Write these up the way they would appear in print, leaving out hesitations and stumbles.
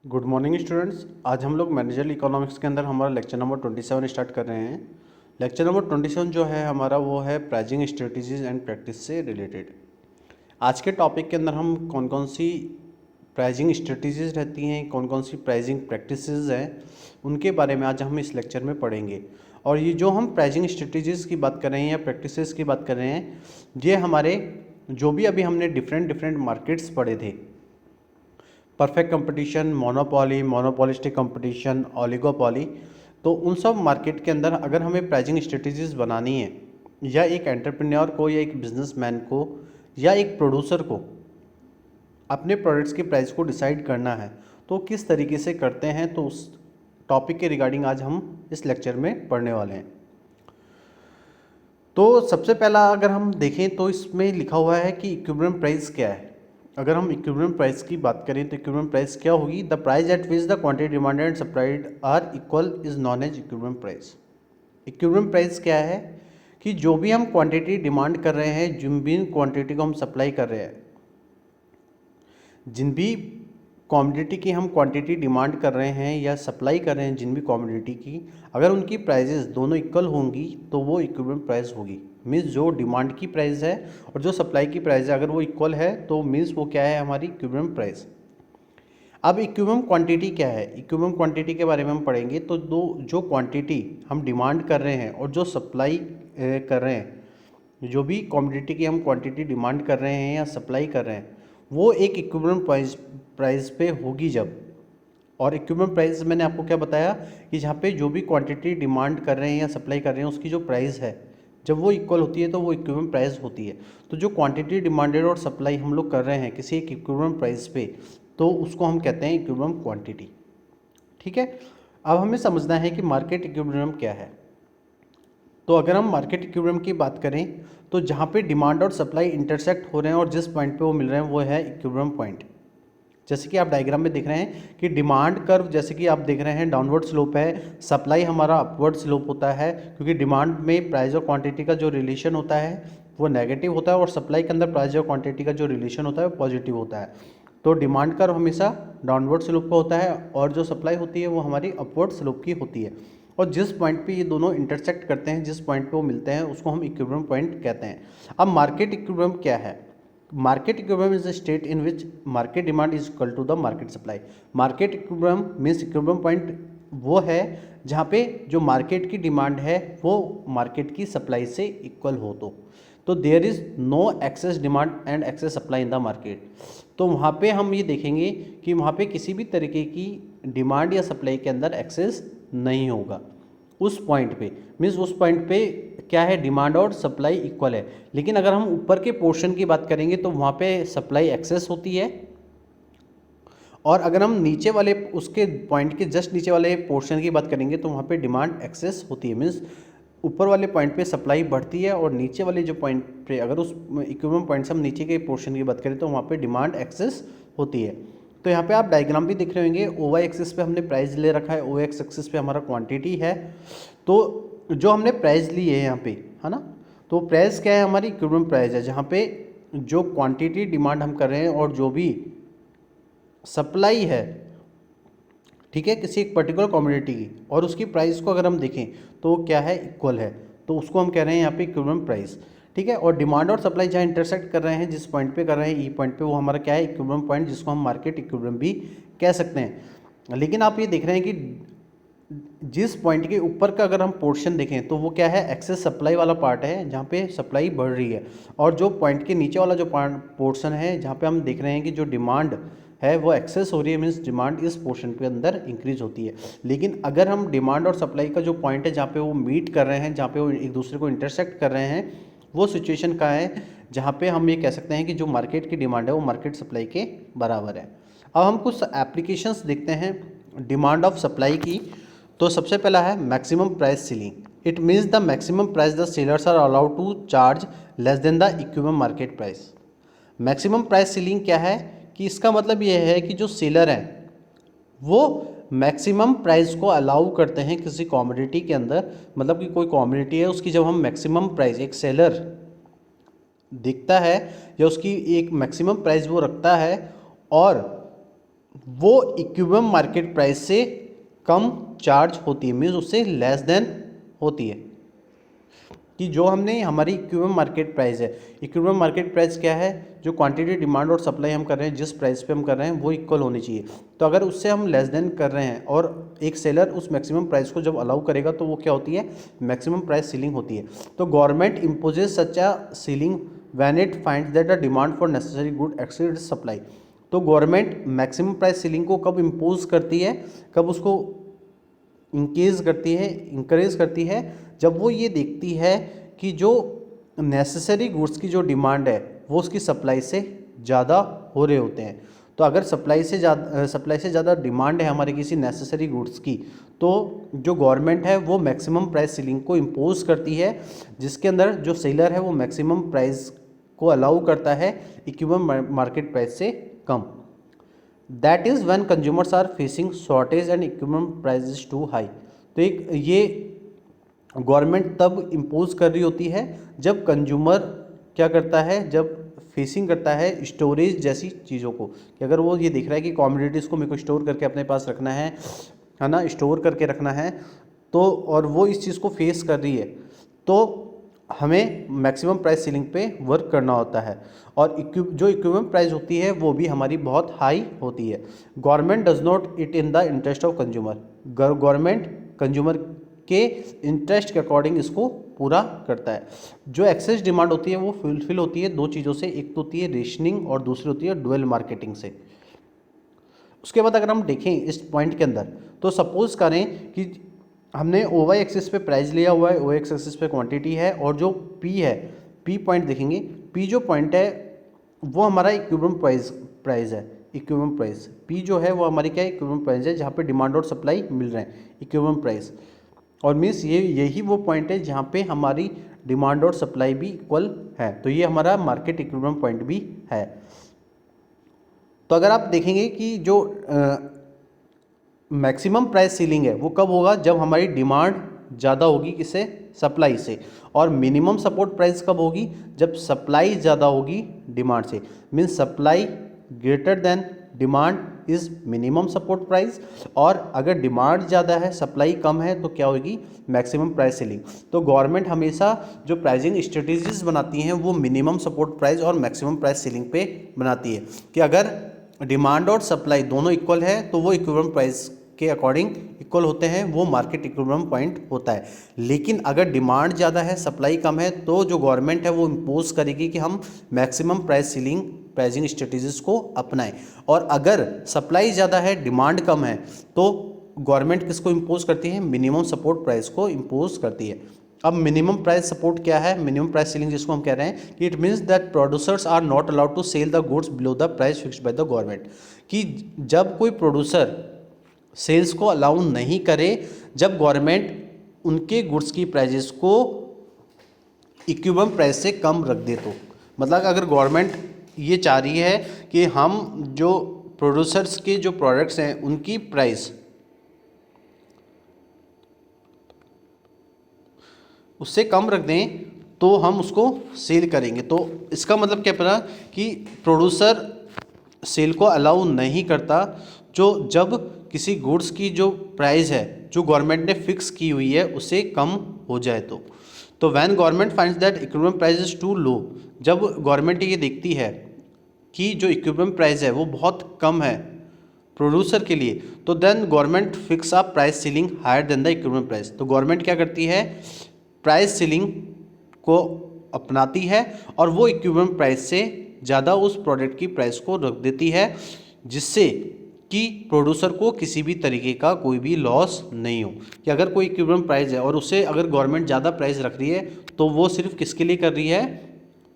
Good morning students. आज हम लोग मैनेजरल इकोनॉमिक्स के अंदर हमारा लेक्चर नंबर 27 स्टार्ट कर रहे हैं। लेक्चर नंबर 27 जो है हमारा वो है प्राइजिंग स्ट्रेटजीज एंड प्रैक्टिस से रिलेटेड। आज के टॉपिक के अंदर हम कौन कौन सी प्राइजिंग स्ट्रेटजीज रहती हैं, कौन कौन सी प्राइजिंग प्रैक्टिसेस हैं, उनके बारे में आज हम इस लेक्चर में पढ़ेंगे। और ये जो हम प्राइजिंग स्ट्रेटजीज की बात कर रहे हैं या प्रैक्टिसेस की बात कर रहे हैं, ये हमारे जो भी अभी हमने डिफरेंट मार्केट्स पढ़े थे, perfect competition, monopoly, monopolistic competition, oligopoly, तो उन सब मार्केट के अंदर अगर हमें प्राइजिंग स्ट्रेटजीज बनानी है या एक एंटरप्रेन्योर को या एक बिजनेसमैन को या एक प्रोड्यूसर को अपने प्रोडक्ट्स के प्राइस को डिसाइड करना है तो किस तरीके से करते हैं, तो उस टॉपिक के रिगार्डिंग आज हम इस लेक्चर में पढ़ने वाले हैं। तो सबसे पहला अगर हम देखें तो इसमें लिखा हुआ है कि इक्विलिब्रियम प्राइस क्या है। अगर हम इक्विलिब्रियम प्राइस की बात करें तो इक्विलिब्रियम प्राइस क्या होगी? The price at which the quantity demanded and supplied are equal is known as equilibrium price. Equilibrium price क्या है कि जो भी हम क्वांटिटी डिमांड कर रहे हैं, जिन भी क्वांटिटी को हम सप्लाई कर रहे हैं, जिन भी कमोडिटी की हम क्वांटिटी डिमांड कर रहे हैं या सप्लाई कर रहे हैं, जिन भी कमोडिटी की, अगर उनकी प्राइजेस दोनों इक्वल होंगी तो वो इक्विलिब्रियम प्राइस होगी। मीन्स जो डिमांड की प्राइस है और जो सप्लाई की प्राइस है, अगर वो इक्वल है तो मीन्स वो क्या है? हमारी इक्विलिब्रियम प्राइस। अब इक्विलिब्रियम क्वांटिटी क्या है? इक्विलिब्रियम क्वांटिटी के बारे में हम पढ़ेंगे। तो दो जो क्वांटिटी हम डिमांड कर रहे हैं और जो सप्लाई कर रहे हैं, जो भी कमोडिटी की हम क्वांटिटी डिमांड कर रहे हैं या सप्लाई कर रहे हैं, वो एक इक्विलिब्रियम प्राइस पे होगी जब। और इक्विलिब्रियम प्राइस मैंने आपको क्या बताया कि जहाँ पे जो भी क्वांटिटी डिमांड कर रहे हैं या सप्लाई कर रहे हैं उसकी जो प्राइस है, जब वो इक्वल होती है तो वो इक्विलिब्रियम प्राइस होती है। तो जो क्वांटिटी डिमांडेड और सप्लाई हम लोग कर रहे हैं किसी एक इक्विलिब्रियम प्राइस पे, तो उसको हम कहते हैं इक्विलिब्रियम क्वांटिटी। ठीक है। अब हमें समझना है कि मार्केट इक्विलिब्रियम क्या है। तो अगर हम मार्केट इक्विलिब्रियम की बात करें तो जहाँ पे डिमांड और सप्लाई इंटरसेक्ट हो रहे हैं और जिस पॉइंट पे वो मिल रहे हैं वो है इक्विलिब्रियम पॉइंट। जैसे कि आप डायग्राम में देख रहे हैं कि डिमांड कर्व, जैसे कि आप देख रहे हैं, डाउनवर्ड स्लोप है, सप्लाई हमारा अपवर्ड स्लोप होता है, क्योंकि डिमांड में प्राइस और क्वांटिटी का जो रिलेशन होता है वो नेगेटिव होता है और सप्लाई के अंदर प्राइस और क्वांटिटी का जो रिलेशन होता है वो पॉजिटिव होता है। तो डिमांड कर्व हमेशा डाउनवर्ड स्लोप का होता है और जो सप्लाई होती है वो हमारी अपवर्ड स्लोप की होती है। और जिस पॉइंट पे ये दोनों इंटरसेक्ट करते हैं, जिस पॉइंट पे वो मिलते हैं, उसको हम इक्विलिब्रियम पॉइंट कहते हैं। अब मार्केट इक्विलिब्रियम क्या है? Market equilibrium is a state in which market demand is equal to the market supply. Market equilibrium means equilibrium point वो है जहाँ पे जो मार्केट की डिमांड है वो मार्केट की सप्लाई से इक्वल हो। तो there is no excess demand and excess supply in the market. तो वहाँ पे हम ये देखेंगे कि वहाँ पे किसी भी तरीके की डिमांड या सप्लाई के अंदर एक्सेस नहीं होगा उस पॉइंट पे। मीन्स उस पॉइंट पे क्या है? डिमांड और सप्लाई इक्वल है। लेकिन अगर हम ऊपर के पोर्शन की बात करेंगे तो वहाँ पे सप्लाई एक्सेस होती है, और अगर हम नीचे वाले उसके पॉइंट के जस्ट नीचे वाले पोर्शन की बात करेंगे तो वहाँ पे डिमांड एक्सेस होती है। मीन्स ऊपर वाले पॉइंट पे सप्लाई बढ़ती है और नीचे वाले जो पॉइंट पे, अगर उस इक्विलिब्रियम पॉइंट से हम नीचे के पोर्शन की बात करें तो वहाँ पे डिमांड एक्सेस होती है। तो यहाँ पे आप डायग्राम भी दिख रहे होंगे, ओ वाई एक्सिस पे हमने प्राइस ले रखा है, ओ एक्स एक्सिस पे हमारा क्वांटिटी है। तो जो हमने प्राइस ली है यहाँ पे, है ना, तो प्राइस क्या है? हमारी इक्विलिब्रियम प्राइस है, जहाँ पे जो क्वांटिटी डिमांड हम कर रहे हैं और जो भी सप्लाई है, ठीक है, किसी एक पर्टिकुलर कमोडिटी की, और उसकी प्राइस को अगर हम देखें तो क्या है? इक्वल है। तो उसको हम कह रहे हैं यहाँ पे इक्विलिब्रियम प्राइस। ठीक है। और डिमांड और सप्लाई जहाँ इंटरसेक्ट कर रहे हैं, जिस पॉइंट पे कर रहे हैं, ई पॉइंट पे, वो हमारा क्या है? इक्विलिब्रियम पॉइंट, जिसको हम मार्केट इक्विलिब्रियम भी कह सकते हैं। लेकिन आप ये देख रहे हैं कि जिस पॉइंट के ऊपर का अगर हम पोर्शन देखें तो वो क्या है? एक्सेस सप्लाई वाला पार्ट है, जहाँ पे सप्लाई बढ़ रही है। और जो पॉइंट के नीचे वाला जो पोर्शन है, जहाँ पे हम देख रहे हैं कि जो डिमांड है वो एक्सेस हो रही है, मीन्स डिमांड इस पोर्शन के अंदर इंक्रीज होती है। लेकिन अगर हम डिमांड और सप्लाई का जो पॉइंट है जहाँ पे वो मीट कर रहे हैं, जहाँ पे वो एक दूसरे को इंटरसेक्ट कर रहे हैं, वो सिचुएशन का है जहाँ पे हम ये कह सकते हैं कि जो मार्केट की डिमांड है वो मार्केट सप्लाई के बराबर है। अब हम कुछ एप्लीकेशंस देखते हैं डिमांड ऑफ सप्लाई की। तो सबसे पहला है maximum price ceiling. It means the maximum price the sellers are allowed to charge less than the equilibrium market price. Maximum price ceiling क्या है? कि इसका मतलब ये है कि जो सेलर हैं वो मैक्सिमम प्राइस को अलाउ करते हैं किसी कमोडिटी के अंदर। मतलब कि कोई कमोडिटी है, उसकी जब हम मैक्सिमम प्राइस, एक सेलर दिखता है या उसकी एक मैक्सिमम प्राइस वो रखता है, और वो इक्विलिब्रियम मार्केट प्राइस से कम चार्ज होती है, मीन्स उससे लेस देन होती है। कि जो हमने हमारी इक्विलिब्रियम मार्केट प्राइस है, इक्विलिब्रियम मार्केट प्राइस क्या है, जो क्वांटिटी डिमांड और सप्लाई हम कर रहे हैं, जिस प्राइस पे हम कर रहे हैं वो इक्वल होनी चाहिए। तो अगर उससे हम लेस देन कर रहे हैं और एक सेलर उस मैक्सिमम प्राइस को जब अलाउ करेगा तो वो क्या होती है, मैक्सिमम प्राइस सीलिंग होती है। तो government imposes such a ceiling when it finds that the demand for necessary good exceeds supply. तो गवर्नमेंट मैक्सिमम प्राइस सीलिंग को कब इम्पोज करती है, कब उसको इंकरेज करती है, जब वो ये देखती है कि जो नेसेसरी गुड्स की जो डिमांड है वो उसकी सप्लाई से ज़्यादा हो रहे होते हैं। तो अगर सप्लाई से ज़्यादा डिमांड है हमारे किसी नेसेसरी गुड्स की, तो जो गवर्नमेंट है वो मैक्सिमम प्राइस सीलिंग को इम्पोज करती है, जिसके अंदर जो सेलर है वो मैक्सिमम प्राइस को अलाउ करता है इक्विलिब्रियम मार्केट प्राइस से कम। That is when consumers are facing shortage and equilibrium price is too high. तो एक ये गवर्नमेंट तब इम्पोज कर रही होती है जब कंज्यूमर क्या करता है, जब फेसिंग करता है स्टोरेज जैसी चीज़ों को, कि अगर वो ये देख रहा है कि कमोडिटीज़ को मेरे को स्टोर करके अपने पास रखना है ना, स्टोर करके रखना है, तो और वो इस चीज़ को फेस कर रही है, तो हमें मैक्सिमम प्राइस सीलिंग पे वर्क करना होता है। और जो इक्विलिब्रियम प्राइस होती है वो भी हमारी बहुत हाई होती है। Government does not it in the interest of consumer. Government consumer के इंटरेस्ट के अकॉर्डिंग इसको पूरा करता है। जो एक्सेस डिमांड होती है वो फुलफिल होती है दो चीज़ों से, एक तो होती है रेशनिंग और दूसरी होती है डुअल मार्केटिंग से। उसके बाद अगर हम देखें इस पॉइंट के अंदर, तो सपोज करें कि हमने ओ वाई एक्सिस पे प्राइस लिया हुआ है, ओ एक्स एक्सिस पे क्वांटिटी है, और जो पी है, पी पॉइंट देखेंगे, पी जो पॉइंट है वो हमारा इक्विलिब्रियम प्राइस है। इक्विलिब्रियम प्राइस पी जो है वो हमारी क्या है, इक्विलिब्रियम प्राइस है, जहाँ पे डिमांड और सप्लाई मिल रहे हैं, इक्विलिब्रियम प्राइस। और मीन्स यही वो पॉइंट है जहाँ पे हमारी डिमांड और सप्लाई भी इक्वल है, तो ये हमारा मार्केट इक्विलिब्रियम पॉइंट भी है। तो अगर आप देखेंगे कि जो मैक्सिमम प्राइस सीलिंग है वो कब होगा, जब हमारी डिमांड ज़्यादा होगी किससे, सप्लाई से। और मिनिमम सपोर्ट प्राइस कब होगी, जब सप्लाई ज़्यादा होगी डिमांड से। Means supply greater than demand is minimum support price, और अगर डिमांड ज़्यादा है सप्लाई कम है तो क्या होगी, मैक्सिमम प्राइस सीलिंग। तो गवर्नमेंट हमेशा जो प्राइसिंग स्ट्रेटजीज बनाती हैं वो मिनिमम सपोर्ट प्राइस और मैक्सिमम प्राइस सीलिंग पे बनाती है, कि अगर डिमांड और सप्लाई दोनों इक्वल है तो वो इक्विलिब्रियम प्राइस के अकॉर्डिंग इक्वल होते हैं, वो मार्केट इक्विलिब्रियम पॉइंट होता है। लेकिन अगर डिमांड ज़्यादा है सप्लाई कम है तो जो गवर्नमेंट है वो इम्पोज करेगी कि हम maximum price ceiling pricing strategies को अपनाएं। और अगर सप्लाई ज़्यादा है डिमांड कम है तो गवर्नमेंट किसको इम्पोज करती है, मिनिमम सपोर्ट प्राइस को इम्पोज करती है। अब मिनिमम प्राइस सपोर्ट क्या है, मिनिमम प्राइस सीलिंग जिसको हम कह रहे हैं कि it means that producers are not allowed to sell the goods below the price fixed by the government. कि जब कोई प्रोड्यूसर सेल्स को अलाउ नहीं करे जब गवर्नमेंट उनके गुड्स की प्राइजेस को इक्विलिब्रियम प्राइस से कम रख दे, तो मतलब अगर गवर्नमेंट ये चाह रही है कि हम जो प्रोड्यूसर्स के जो प्रोडक्ट्स हैं उनकी प्राइस उससे कम रख दें तो हम उसको सेल करेंगे। तो इसका मतलब क्या पड़ा कि प्रोड्यूसर सेल को अलाउ नहीं करता जो जब किसी गुड्स की जो प्राइस है जो गवर्नमेंट ने फिक्स की हुई है उससे कम हो जाए तो when government finds that equilibrium price is too low, जब गवर्नमेंट ये देखती है कि जो इक्विलिब्रियम प्राइस है वो बहुत कम है प्रोड्यूसर के लिए, तो then government fix a price ceiling higher than the equilibrium price. तो गवर्नमेंट क्या करती है, प्राइस सीलिंग को अपनाती है और वो इक्विलिब्रियम प्राइस से ज़्यादा उस प्रोडक्ट की प्राइस को रख देती है, जिससे कि प्रोड्यूसर को किसी भी तरीके का कोई भी लॉस नहीं हो। कि अगर कोई इक्विलिब्रियम प्राइस है और उससे अगर गवर्नमेंट ज़्यादा प्राइस रख रही है तो वो सिर्फ किसके लिए कर रही है,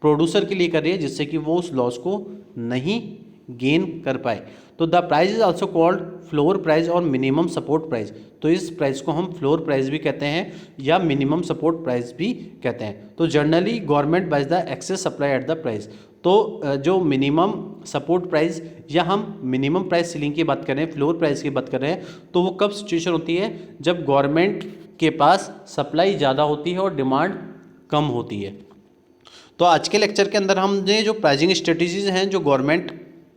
प्रोड्यूसर के लिए कर रही है, जिससे कि वो उस लॉस को नहीं गेन कर पाए। तो the price is also called floor price और मिनिमम सपोर्ट प्राइस। तो इस प्राइस को हम फ्लोर प्राइस भी कहते हैं या मिनिमम सपोर्ट प्राइस भी कहते हैं। तो generally government buys the excess supply at the price. तो जो मिनिमम सपोर्ट प्राइस या हम मिनिमम प्राइस सीलिंग की बात करें, फ्लोर प्राइस की बात कर रहे हैं, तो वो कब सिचुएशन होती है, जब गवर्नमेंट के पास सप्लाई ज़्यादा होती है और डिमांड कम होती है। तो आज के लेक्चर के अंदर हमने जो प्राइसिंग स्ट्रेटजीज हैं जो गवर्नमेंट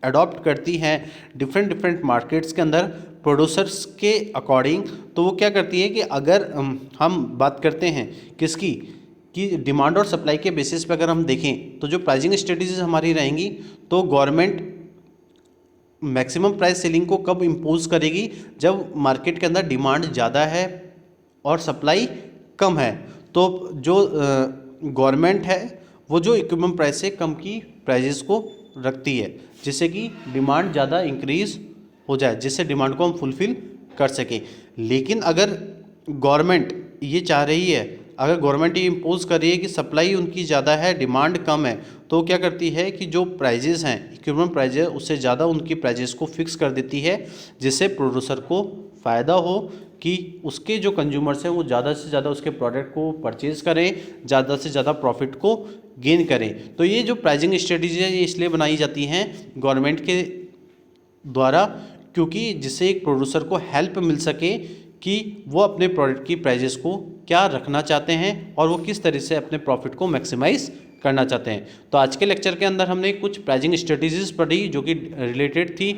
अडॉप्ट करती हैं डिफरेंट डिफरेंट मार्केट्स के अंदर प्रोड्यूसर्स के अकॉर्डिंग, तो वो क्या करती है कि अगर हम बात करते हैं किसकी कि डिमांड और सप्लाई के बेसिस पे अगर हम देखें तो जो प्राइसिंग स्ट्रेटजीज हमारी रहेंगी, तो गवर्नमेंट मैक्सिमम प्राइस सेलिंग को कब इम्पोज करेगी, जब मार्केट के अंदर डिमांड ज़्यादा है और सप्लाई कम है। तो जो गवर्नमेंट है वो जो इक्विपमेंट प्राइस से कम की प्राइजेस को रखती है, जिससे कि डिमांड ज़्यादा इंक्रीज हो जाए, जिससे डिमांड को हम फुलफ़िल कर सकें। लेकिन अगर गवर्नमेंट ये चाह रही है, अगर गवर्नमेंट ये इम्पोज कर रही है कि सप्लाई उनकी ज़्यादा है डिमांड कम है, तो क्या करती है कि जो प्राइजेस हैं इक्विपमेंट प्राइजेस उससे ज़्यादा उनकी प्राइजेस को फिक्स कर देती है, जिससे प्रोड्यूसर को फ़ायदा हो कि उसके जो कंज्यूमर्स हैं वो ज़्यादा से ज़्यादा उसके प्रोडक्ट को परचेज़ करें, ज़्यादा से ज़्यादा प्रॉफिट को गेन करें। तो ये जो प्राइसिंग स्ट्रेटजी है ये इसलिए बनाई जाती हैं गवर्नमेंट के द्वारा, क्योंकि जिससे एक प्रोड्यूसर को हेल्प मिल सके कि वो अपने प्रोडक्ट की प्राइजेस को क्या रखना चाहते हैं और वो किस तरह से अपने प्रॉफिट को मैक्सिमाइज करना चाहते हैं। तो आज के लेक्चर के अंदर हमने कुछ प्राइसिंग स्ट्रेटजीज पढ़ी जो कि रिलेटेड थी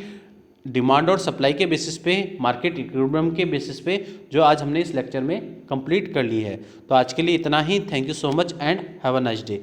डिमांड और सप्लाई के बेसिस पे, मार्केट इक्विलिब्रियम के बेसिस पे, जो आज हमने इस लेक्चर में कंप्लीट कर ली है। तो आज के लिए इतना ही। Thank you so much and have a nice day.